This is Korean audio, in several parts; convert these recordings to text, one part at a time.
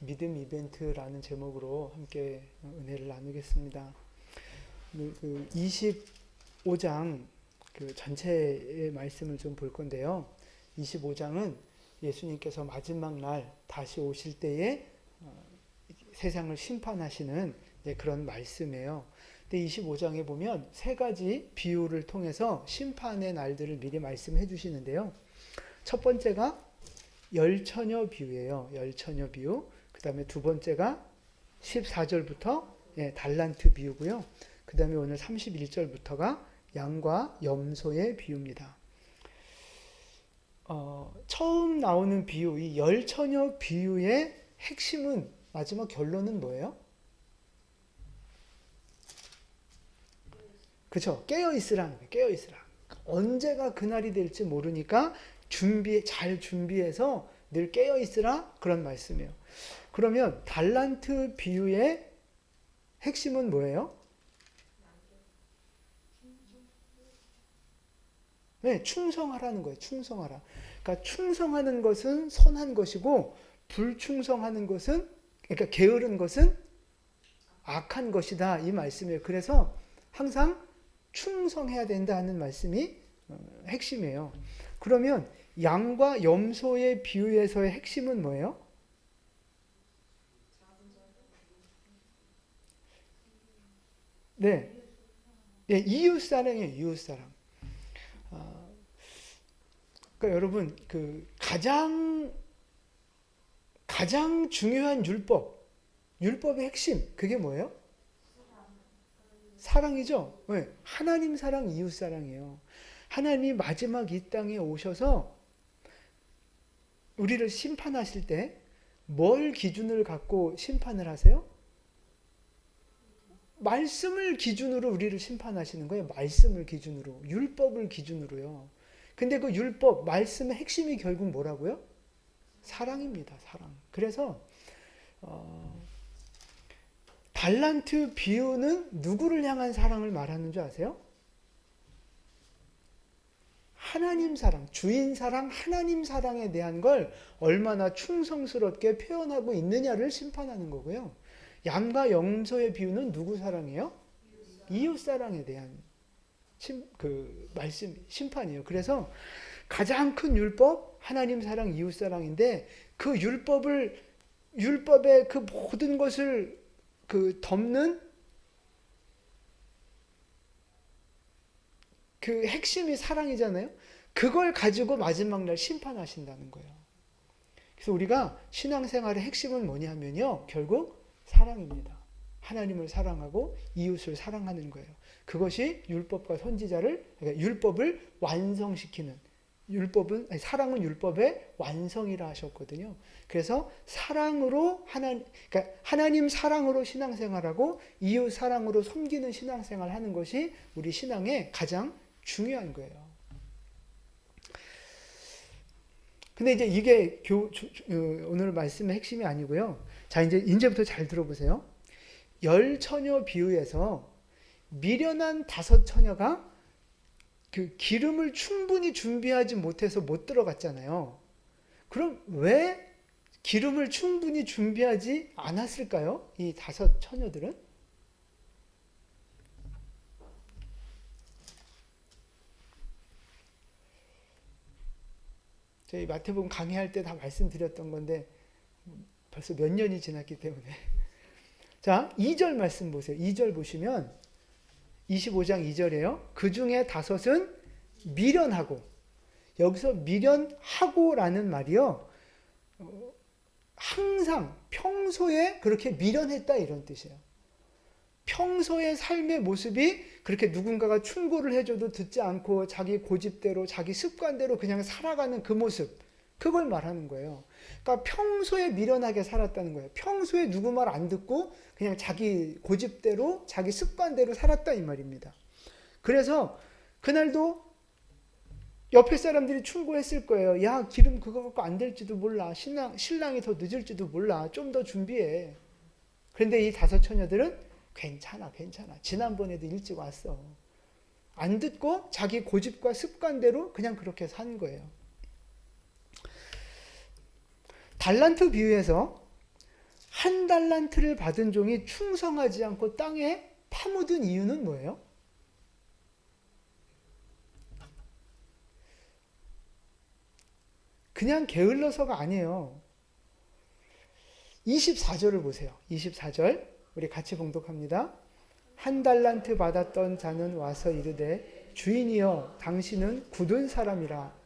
믿음 이벤트라는 제목으로 함께 은혜를 나누겠습니다. 그 25장 그 전체의 말씀을 좀 볼 건데요. 25장은 예수님께서 마지막 날 다시 오실 때에 세상을 심판하시는 그런 말씀이에요. 근데 25장에 보면 세 가지 비유를 통해서 심판의 날들을 미리 말씀해 주시는데요. 첫 번째가 열처녀 비유예요. 열처녀 비유. 그 다음에 두 번째가 14절부터 달란트 비유고요. 그 다음에 오늘 31절부터가 양과 염소의 비유입니다. 처음 나오는 비유, 이 열처녀 비유의 핵심은, 마지막 결론은 뭐예요? 그렇죠. 깨어있으라는 거예요. 깨어있으라. 언제가 그날이 될지 모르니까 잘 준비해서 늘 깨어있으라, 그런 말씀이에요. 그러면 달란트 비유의 핵심은 뭐예요? 네, 충성하라는 거예요. 충성하라. 그러니까 충성하는 것은 선한 것이고, 불충성하는 것은, 그러니까 게으른 것은 악한 것이다, 이 말씀이에요. 그래서 항상 충성해야 된다는 말씀이 핵심이에요. 그러면 양과 염소의 비유에서의 핵심은 뭐예요? 네, 이웃사랑이에요. 이웃사랑. 그러니까 여러분, 그 가장 중요한 율법의 핵심, 그게 뭐예요? 사랑이죠. 네, 하나님 사랑, 이웃 사랑이에요. 하나님이 마지막 이 땅에 오셔서 우리를 심판하실 때 뭘 기준을 갖고 심판을 하세요? 말씀을 기준으로 우리를 심판하시는 거예요. 말씀을 기준으로, 율법을 기준으로요. 근데 그 율법, 말씀의 핵심이 결국 뭐라고요? 사랑입니다. 사랑. 그래서 달란트 비유는 누구를 향한 사랑을 말하는 줄 아세요? 하나님 사랑, 주인 사랑, 하나님 사랑에 대한 걸 얼마나 충성스럽게 표현하고 있느냐를 심판하는 거고요. 양과 염소의 비유는 누구 사랑이에요? 이웃 사랑에 대한 심판이에요. 그래서 가장 큰 율법, 하나님 사랑, 이웃 사랑인데, 그 율법의 그 모든 것을 덮는 그 핵심이 사랑이잖아요. 그걸 가지고 마지막 날 심판하신다는 거예요. 그래서 우리가 신앙생활의 핵심은 뭐냐면요, 결국 사랑입니다. 하나님을 사랑하고 이웃을 사랑하는 거예요. 그것이 율법과 선지자를, 그러니까 율법을 완성시키는, 사랑은 율법의 완성이라 하셨거든요. 그래서 사랑으로 그러니까 하나님 사랑으로 신앙생활하고 이웃 사랑으로 섬기는 신앙생활 하는 것이 우리 신앙의 가장 중요한 거예요. 근데 이제 이게 오늘 말씀의 핵심이 아니고요. 자, 이제부터 잘 들어보세요. 열처녀 비유에서 미련한 5처녀가 그 기름을 충분히 준비하지 못해서 못 들어갔잖아요. 그럼 왜 기름을 충분히 준비하지 않았을까요? 이 5처녀들은? 저희 마태복음 강의할 때 다 말씀드렸던 건데 벌써 몇 년이 지났기 때문에. 자, 2절 말씀 보세요. 2절 보시면 25장 2절이에요. 그 중에 5은 미련하고, 여기서 미련하고라는 말이요, 항상 평소에 그렇게 미련했다, 이런 뜻이에요. 평소의 삶의 모습이 그렇게 누군가가 충고를 해줘도 듣지 않고 자기 고집대로, 자기 습관대로 그냥 살아가는 그 모습, 그걸 말하는 거예요. 그러니까 평소에 미련하게 살았다는 거예요. 평소에 누구 말 안 듣고 그냥 자기 고집대로, 자기 습관대로 살았다, 이 말입니다. 그래서 그날도 옆에 사람들이 충고했을 거예요. 야, 기름 그거 갖고 안 될지도 몰라. 신랑이 더 늦을지도 몰라. 좀 더 준비해. 그런데 이 5처녀들은 괜찮아. 지난번에도 일찍 왔어. 안 듣고 자기 고집과 습관대로 그냥 그렇게 산 거예요. 달란트 비유에서 한 달란트를 받은 종이 충성하지 않고 땅에 파묻은 이유는 뭐예요? 그냥 게을러서가 아니에요. 24절을 보세요. 24절 우리 같이 봉독합니다. 한 달란트 받았던 자는 와서 이르되 주인이여 당신은 굳은 사람이라.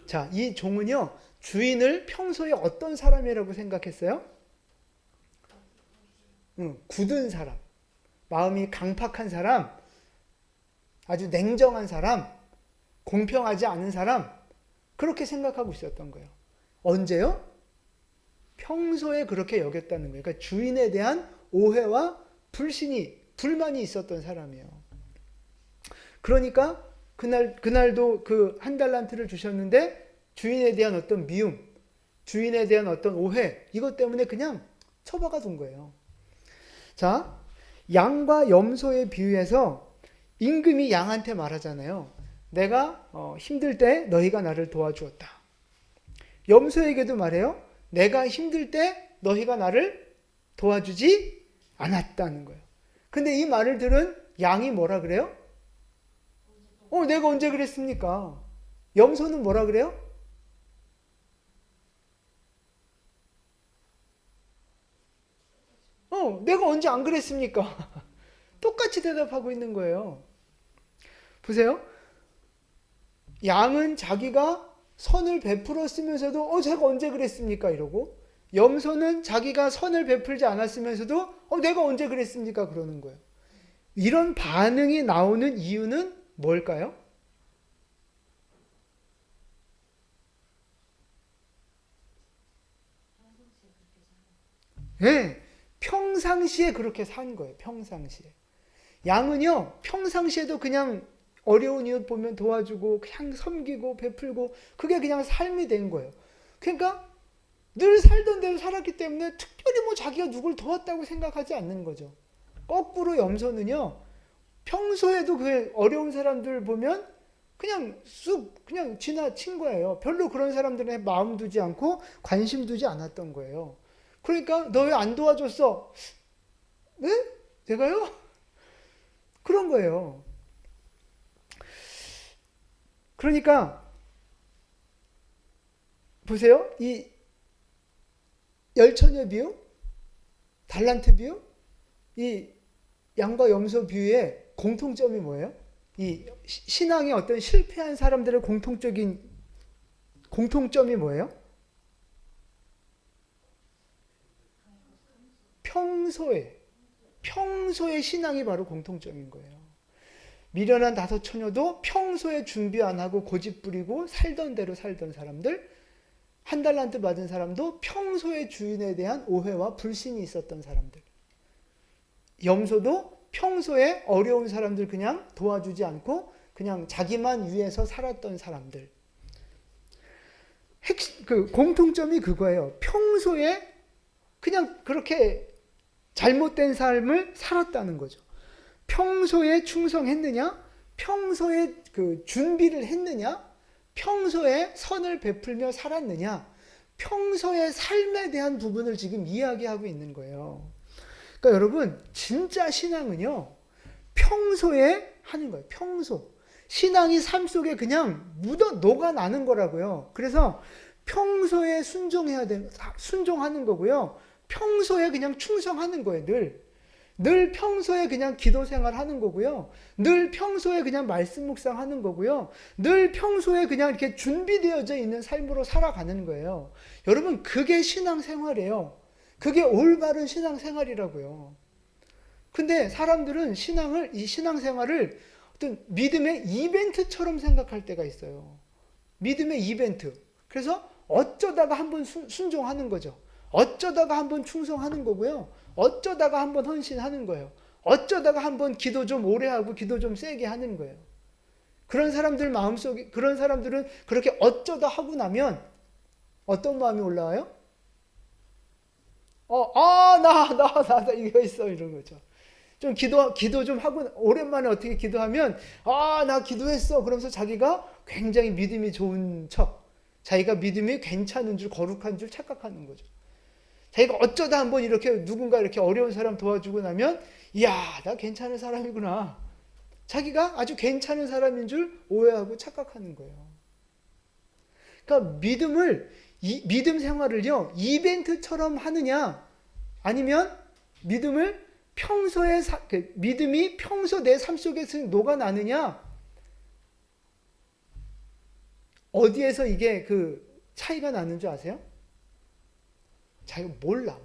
자, 이 종은요 주인을 평소에 어떤 사람이라고 생각했어요? 굳은 사람, 마음이 강팍한 사람, 아주 냉정한 사람, 공평하지 않은 사람, 그렇게 생각하고 있었던 거예요. 언제요? 평소에 그렇게 여겼다는 거예요. 그러니까 주인에 대한 오해와 불만이 있었던 사람이에요. 그러니까 그날도 그 한 달란트를 주셨는데 주인에 대한 어떤 미움, 주인에 대한 어떤 오해, 이것 때문에 그냥 처박아 둔 거예요. 자, 양과 염소의 비유에서 임금이 양한테 말하잖아요. 내가 힘들 때 너희가 나를 도와주었다. 염소에게도 말해요. 내가 힘들 때 너희가 나를 도와주지 않았다는 거예요. 근데 이 말을 들은 양이 뭐라 그래요? 내가 언제 그랬습니까? 염소는 뭐라 그래요? 내가 언제 안 그랬습니까? 똑같이 대답하고 있는 거예요. 보세요. 양은 자기가 선을 베풀었으면서도 제가 언제 그랬습니까? 이러고, 염소는 자기가 선을 베풀지 않았으면서도 내가 언제 그랬습니까? 그러는 거예요. 이런 반응이 나오는 이유는 뭘까요? 네, 평상시에 그렇게 산 거예요. 평상시에. 양은요, 평상시에도 그냥 어려운 이웃 보면 도와주고 그냥 섬기고 베풀고 그게 그냥 삶이 된 거예요. 그러니까 늘 살던 대로 살았기 때문에 특별히 뭐 자기가 누굴 도왔다고 생각하지 않는 거죠. 거꾸로 염소는요, 평소에도 그 어려운 사람들 보면 그냥 쑥 그냥 지나친 거예요. 별로 그런 사람들에 마음 두지 않고 관심 두지 않았던 거예요. 그러니까 너 왜 안 도와줬어? 네? 제가요? 그런 거예요. 그러니까 보세요. 이 열처녀 비유, 달란트 비유, 이 양과 염소 비유의 공통점이 뭐예요? 이 신앙의 어떤 실패한 사람들의 공통점이 뭐예요? 평소의 신앙이 바로 공통점인 거예요. 미련한 다섯 처녀도 평소에 준비 안 하고 고집 부리고 살던 대로 살던 사람들, 한 달란트 받은 사람도 평소에 주인에 대한 오해와 불신이 있었던 사람들, 염소도 평소에 어려운 사람들 그냥 도와주지 않고 그냥 자기만 위해서 살았던 사람들. 그 공통점이 그거예요. 평소에 그냥 그렇게 잘못된 삶을 살았다는 거죠. 평소에 충성했느냐? 평소에 그 준비를 했느냐? 평소에 선을 베풀며 살았느냐? 평소의 삶에 대한 부분을 지금 이야기하고 있는 거예요. 그러니까 여러분, 진짜 신앙은요, 평소에 하는 거예요. 평소. 신앙이 삶 속에 그냥 녹아나는 거라고요. 그래서 평소에 순종하는 거고요. 평소에 그냥 충성하는 거예요, 늘 평소에 그냥 기도 생활하는 거고요. 늘 평소에 그냥 말씀 묵상하는 거고요. 늘 평소에 그냥 이렇게 준비되어져 있는 삶으로 살아가는 거예요. 여러분, 그게 신앙생활이에요. 그게 올바른 신앙생활이라고요. 근데 사람들은 이 신앙생활을 어떤 믿음의 이벤트처럼 생각할 때가 있어요. 믿음의 이벤트. 그래서 어쩌다가 한번 순종하는 거죠. 어쩌다가 한번 충성하는 거고요. 어쩌다가 한번 헌신하는 거예요. 어쩌다가 한번 기도 좀 오래 하고 기도 좀 세게 하는 거예요. 그런 사람들은 그렇게 어쩌다 하고 나면 어떤 마음이 올라와요? 나 이거 있어, 이런 거죠. 좀 기도 좀 하고, 오랜만에 어떻게 기도하면, 나 기도했어. 그러면서 자기가 굉장히 믿음이 좋은 척, 자기가 믿음이 괜찮은 줄, 거룩한 줄 착각하는 거죠. 자기가 어쩌다 한번 이렇게 누군가 이렇게 어려운 사람 도와주고 나면, 이야, 나 괜찮은 사람이구나. 자기가 아주 괜찮은 사람인 줄 오해하고 착각하는 거예요. 그러니까 믿음 생활을요, 이벤트처럼 하느냐, 아니면 믿음을 믿음이 평소 내 삶 속에서 녹아나느냐, 어디에서 이게 그 차이가 나는 줄 아세요? 자기가 몰라.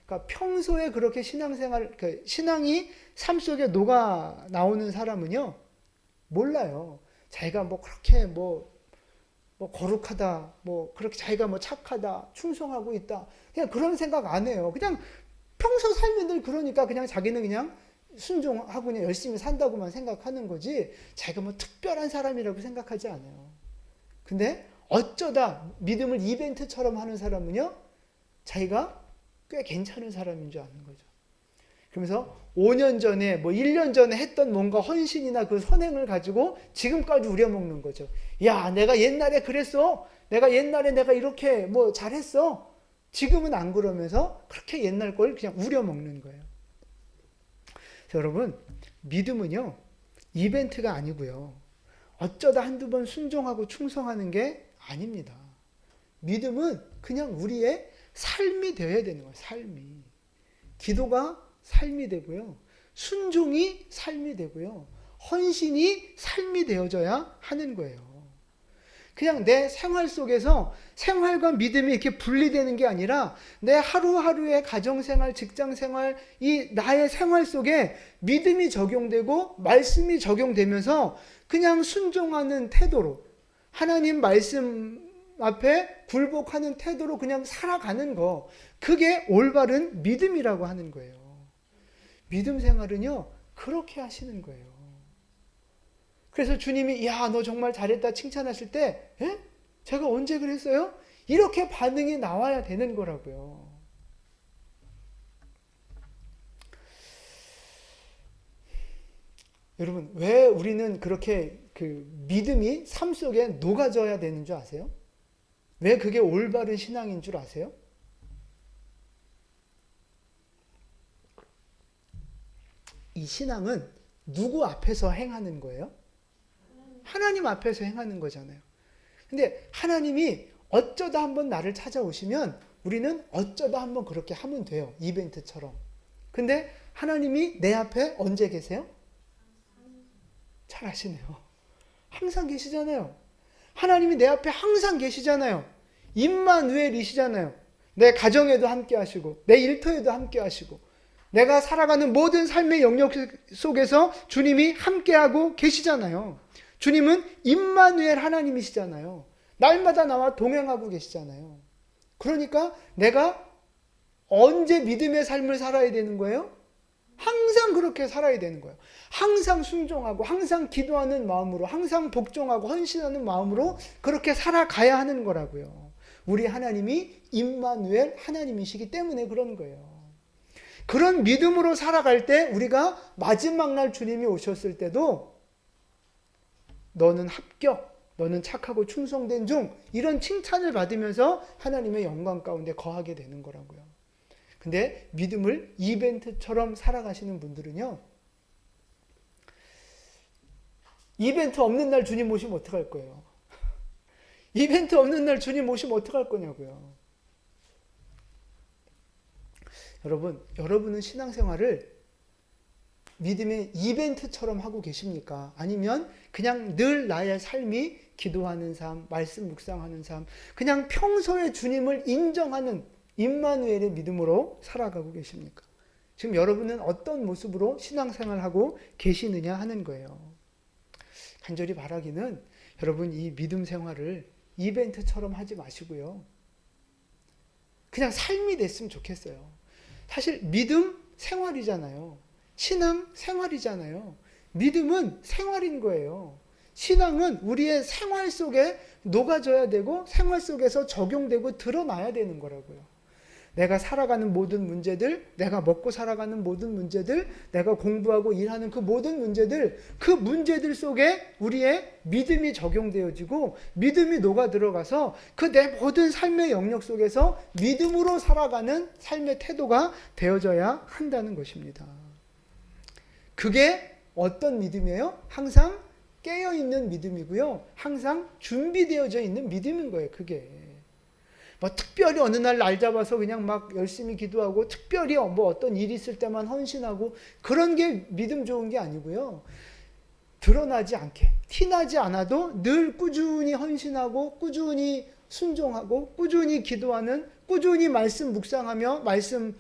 그러니까 평소에 그렇게 신앙이 삶 속에 녹아 나오는 사람은요, 몰라요. 자기가 뭐 그렇게 뭐 거룩하다, 뭐 그렇게 자기가 뭐 착하다, 충성하고 있다, 그냥 그런 생각 안 해요. 그냥 평소 삶이 늘 그러니까 그냥 자기는 그냥 순종하고 그냥 열심히 산다고만 생각하는 거지, 자기가 뭐 특별한 사람이라고 생각하지 않아요. 근데 어쩌다 믿음을 이벤트처럼 하는 사람은요, 자기가 꽤 괜찮은 사람인 줄 아는 거죠. 그러면서 5년 전에 뭐 1년 전에 했던 뭔가 헌신이나 그 선행을 가지고 지금까지 우려먹는 거죠. 야, 내가 옛날에 그랬어. 내가 옛날에 내가 이렇게 뭐 잘했어. 지금은 안 그러면서 그렇게 옛날 걸 그냥 우려먹는 거예요. 여러분, 믿음은요, 이벤트가 아니고요, 어쩌다 한두 번 순종하고 충성하는 게 아닙니다. 믿음은 그냥 우리의 삶이 되어야 되는 거예요. 삶이. 기도가 삶이 되고요, 순종이 삶이 되고요, 헌신이 삶이 되어져야 하는 거예요. 그냥 내 생활 속에서 생활과 믿음이 이렇게 분리되는 게 아니라 내 하루하루의 가정생활, 직장생활, 이 나의 생활 속에 믿음이 적용되고 말씀이 적용되면서 그냥 순종하는 태도로, 하나님 말씀 앞에 굴복하는 태도로 그냥 살아가는 거, 그게 올바른 믿음이라고 하는 거예요. 믿음 생활은요, 그렇게 하시는 거예요. 그래서 주님이 야, 너 정말 잘했다 칭찬하실 때, 에? 제가 언제 그랬어요? 이렇게 반응이 나와야 되는 거라고요. 여러분, 왜 우리는 그렇게 그 믿음이 삶 속에 녹아져야 되는 줄 아세요? 왜 그게 올바른 신앙인 줄 아세요? 이 신앙은 누구 앞에서 행하는 거예요? 하나님 앞에서 행하는 거잖아요. 근데 하나님이 어쩌다 한번 나를 찾아오시면 우리는 어쩌다 한번 그렇게 하면 돼요. 이벤트처럼. 근데 하나님이 내 앞에 언제 계세요? 잘 아시네요. 항상 계시잖아요. 하나님이 내 앞에 항상 계시잖아요. 임마누엘이시잖아요. 내 가정에도 함께 하시고 내 일터에도 함께 하시고 내가 살아가는 모든 삶의 영역 속에서 주님이 함께하고 계시잖아요. 주님은 임마누엘 하나님이시잖아요. 날마다 나와 동행하고 계시잖아요. 그러니까 내가 언제 믿음의 삶을 살아야 되는 거예요? 항상 그렇게 살아야 되는 거예요. 항상 순종하고 항상 기도하는 마음으로 항상 복종하고 헌신하는 마음으로 그렇게 살아가야 하는 거라고요. 우리 하나님이 임마누엘 하나님이시기 때문에 그런 거예요. 그런 믿음으로 살아갈 때 우리가 마지막 날 주님이 오셨을 때도 너는 합격, 너는 착하고 충성된 중, 이런 칭찬을 받으면서 하나님의 영광 가운데 거하게 되는 거라고요. 근데 믿음을 이벤트처럼 살아가시는 분들은요, 이벤트 없는 날 주님 오시면 어떡할 거예요? 이벤트 없는 날 주님 오시면 어떡할 거냐고요. 여러분은 신앙생활을 믿음의 이벤트처럼 하고 계십니까? 아니면 그냥 늘 나의 삶이 기도하는 삶, 말씀 묵상하는 삶, 그냥 평소에 주님을 인정하는 임마누엘의 믿음으로 살아가고 계십니까? 지금 여러분은 어떤 모습으로 신앙생활하고 계시느냐 하는 거예요. 간절히 바라기는 여러분 이 믿음 생활을 이벤트처럼 하지 마시고요. 그냥 삶이 됐으면 좋겠어요. 사실 믿음 생활이잖아요. 신앙 생활이잖아요. 믿음은 생활인 거예요. 신앙은 우리의 생활 속에 녹아져야 되고 생활 속에서 적용되고 드러나야 되는 거라고요. 내가 살아가는 모든 문제들, 내가 먹고 살아가는 모든 문제들, 내가 공부하고 일하는 그 모든 문제들, 그 문제들 속에 우리의 믿음이 적용되어지고 믿음이 녹아 들어가서 그 내 모든 삶의 영역 속에서 믿음으로 살아가는 삶의 태도가 되어져야 한다는 것입니다. 그게 어떤 믿음이에요? 항상 깨어있는 믿음이고요. 항상 준비되어져 있는 믿음인 거예요. 그게. 뭐 특별히 어느 날 잡아서 그냥 막 열심히 기도하고 특별히 뭐 어떤 일이 있을 때만 헌신하고 그런 게 믿음 좋은 게 아니고요. 드러나지 않게 티나지 않아도 늘 꾸준히 헌신하고 꾸준히 순종하고 꾸준히 기도하는 꾸준히 말씀 묵상하며 말씀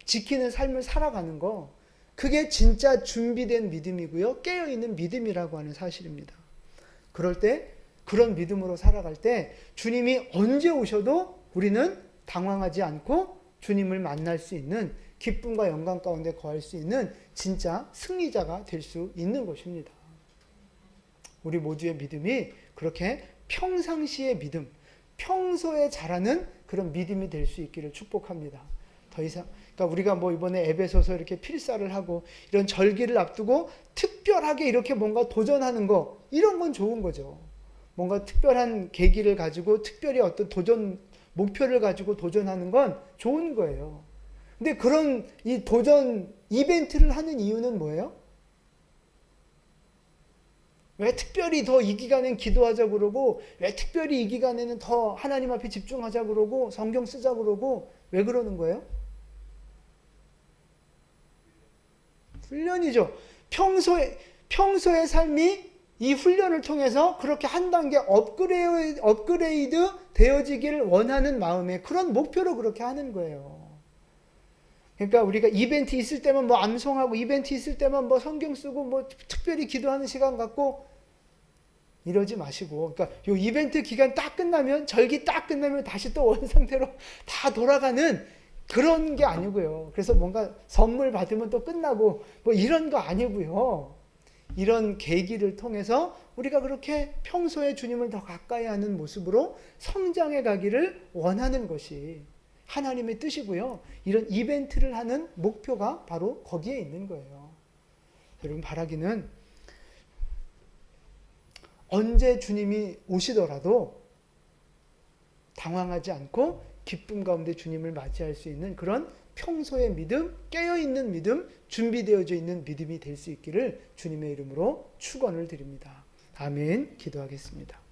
지키는 삶을 살아가는 거 그게 진짜 준비된 믿음이고요. 깨어있는 믿음이라고 하는 사실입니다. 그럴 때 그런 믿음으로 살아갈 때 주님이 언제 오셔도 우리는 당황하지 않고 주님을 만날 수 있는 기쁨과 영광 가운데 거할 수 있는 진짜 승리자가 될 수 있는 것입니다. 우리 모두의 믿음이 그렇게 평상시의 믿음, 평소에 자라는 그런 믿음이 될 수 있기를 축복합니다. 더 이상 그러니까 우리가 뭐 이번에 에베소서 이렇게 필사를 하고 이런 절기를 앞두고 특별하게 이렇게 뭔가 도전하는 거 이런 건 좋은 거죠. 뭔가 특별한 계기를 가지고 특별히 어떤 도전 목표를 가지고 도전하는 건 좋은 거예요. 근데 그런 이 도전 이벤트를 하는 이유는 뭐예요? 왜 특별히 더 이 기간엔 기도하자 그러고 왜 특별히 이 기간에는 더 하나님 앞에 집중하자 그러고 성경 쓰자 그러고 왜 그러는 거예요? 훈련이죠. 평소의 삶이 이 훈련을 통해서 그렇게 한 단계 업그레이드 되어지기를 원하는 마음에 그런 목표로 그렇게 하는 거예요. 그러니까 우리가 이벤트 있을 때만 뭐 암송하고 이벤트 있을 때만 뭐 성경 쓰고 뭐 특별히 기도하는 시간 갖고 이러지 마시고 그러니까 요 이벤트 기간 딱 끝나면 절기 딱 끝나면 다시 또 원상태로 다 돌아가는 그런 게 아니고요. 그래서 뭔가 선물 받으면 또 끝나고 뭐 이런 거 아니고요. 이런 계기를 통해서 우리가 그렇게 평소에 주님을 더 가까이 하는 모습으로 성장해 가기를 원하는 것이 하나님의 뜻이고요. 이런 이벤트를 하는 목표가 바로 거기에 있는 거예요. 여러분 바라기는 언제 주님이 오시더라도 당황하지 않고 기쁨 가운데 주님을 맞이할 수 있는 그런 평소의 믿음, 깨어있는 믿음, 준비되어져 있는 믿음이 될 수 있기를 주님의 이름으로 축원을 드립니다. 아멘. 기도하겠습니다.